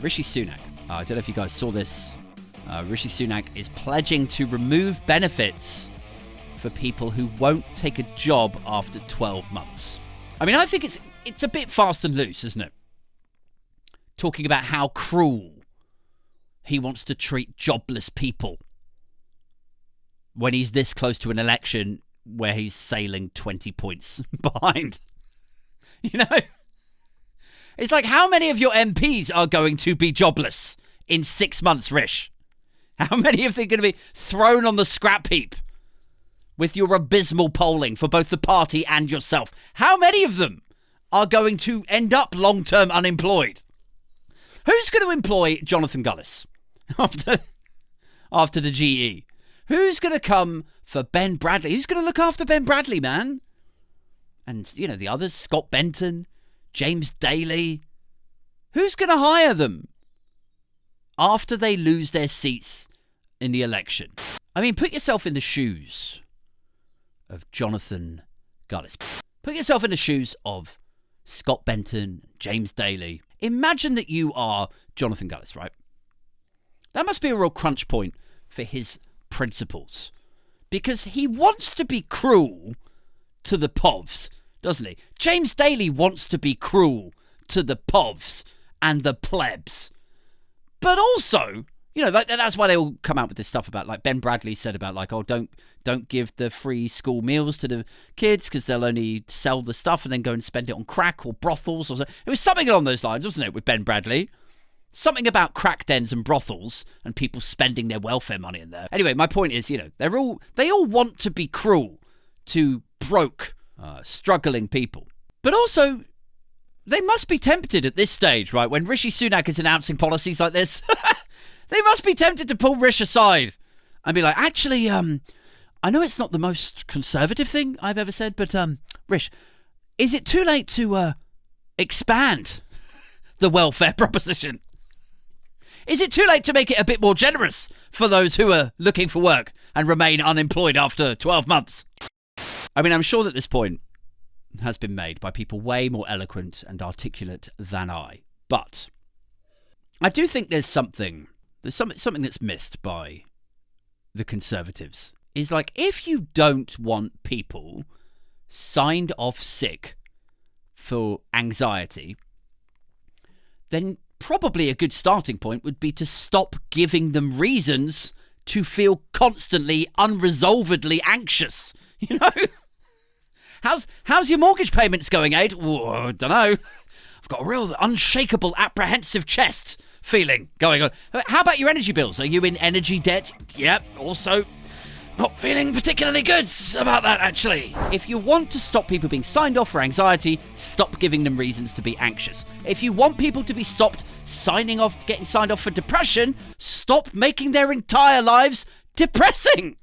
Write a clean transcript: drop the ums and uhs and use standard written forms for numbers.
Rishi Sunak. I don't know if you guys saw this. Rishi Sunak is pledging to remove benefits for people who won't take a job after 12 months. I mean, I think it's a bit fast and loose, isn't it? Talking about how cruel he wants to treat jobless people when he's this close to an election where he's sailing 20 points behind. You know? It's like, how many of your MPs are going to be jobless in 6 months, Rish? How many of them are going to be thrown on the scrap heap with your abysmal polling for both the party and yourself? How many of them are going to end up long-term unemployed? Who's going to employ Jonathan Gullis after the GE? Who's going to come for Ben Bradley? Who's going to look after Ben Bradley, man? And, you know, the others, Scott Benton, James Daly. Who's going to hire them after they lose their seats in the election? I mean, put yourself in the shoes of Jonathan Gullis. Put yourself in the shoes of Scott Benton, James Daly. Imagine that you are Jonathan Gullis, right? That must be a real crunch point for his principles, because he wants to be cruel to the povs, doesn't he? James Daly wants to be cruel to the povs and the plebs. But also, you know, that's why they all come out with this stuff about, like, Ben Bradley said about, like, oh, don't give the free school meals to the kids because they'll only sell the stuff and then go and spend it on crack or brothels or something. It was something along those lines, wasn't it, with Ben Bradley? Something about crack dens and brothels and people spending their welfare money in there. Anyway, my point is, you know, they all want to be cruel to broke, struggling people. But also, they must be tempted at this stage, right, when Rishi Sunak is announcing policies like this. They must be tempted to pull Rish aside and be like, actually, I know it's not the most conservative thing I've ever said, but Rish, is it too late to expand the welfare proposition? Is it too late to make it a bit more generous for those who are looking for work and remain unemployed after 12 months? I mean, I'm sure that this point has been made by people way more eloquent and articulate than I. But I do think there's something that's missed by the Conservatives. Is like, if you don't want people signed off sick for anxiety, then probably a good starting point would be to stop giving them reasons to feel constantly, unresolvedly anxious. You know? How's your mortgage payments going, Aid? Oh, I don't know. I've got a real unshakable, apprehensive chest feeling going on. How about your energy bills? Are you in energy debt? Yep, also not feeling particularly good about that, actually. If you want to stop people being signed off for anxiety, stop giving them reasons to be anxious. If you want people to be stopped getting signed off for depression, stop making their entire lives depressing.